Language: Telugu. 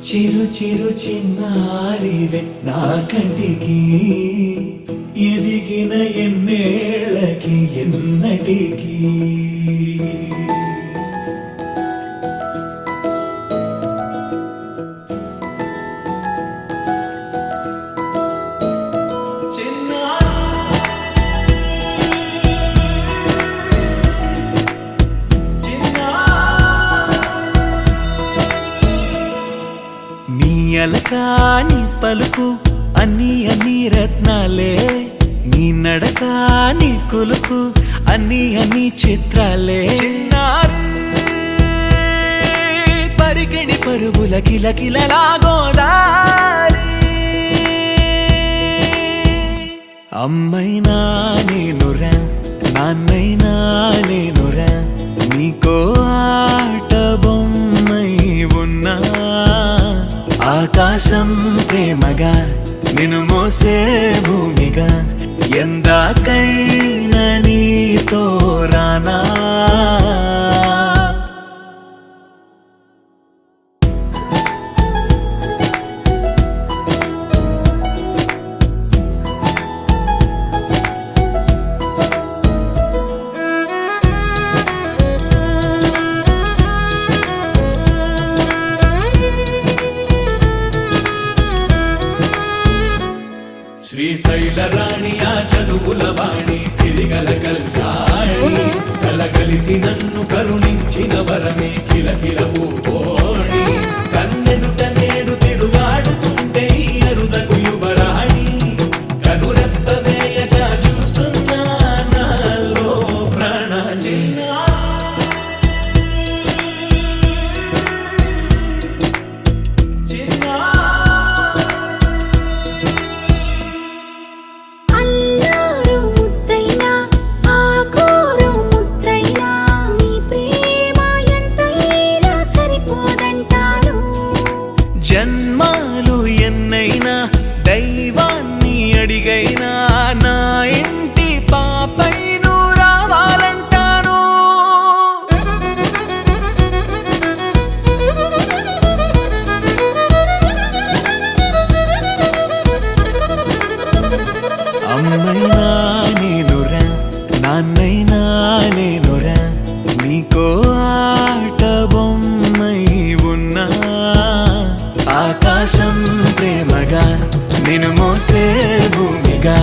చిరు చిరు చిన్నారివే నా కంటికి ఎదిగిన ఎన్నేళ్ళకి ఎన్నటికి అలకాని పలుకు అన్ని అన్ని రత్నాలే నీ నడక నీ కులుకు అన్ని అన్ని చిత్రాలే చిన్నారు పరికిణి పరుగుల కిలకిలలా గోదారి అమ్మైనా నేనురా నాన్నైనా నేనురా నీకో ఆట బొమ్మై ఉన్నా ఆకాశం ప్రేమగా నిన్ను మోసే భూమిగా ఎందాకైనా నీతో రానా శ్రీశైల రాణి ఆ చదువుల వాణి సిరిగల కళ్యాణి కలగలిసి నన్ను కరుణించిన వరమే కిలకిల పూకోణి కన్నెదుట నేడు తిరుగాడుతుంటే అరుదకు యువరాణి కనురెప్ప వేయగా చూస్తున్నా నాలో ప్రాణ జన్మాలు ఎన్నైనా దైవాన్ని అడిగైనా నా ఇంటి పాపై నువ్వు రావాలంటాను అమ్మైనా నేనురా నాన్నైనా నేనురా నీకో ఆట బొమ్మై ఉన్నా ఆకాశం ప్రేమగా నిన్ను మోసే భూమిగా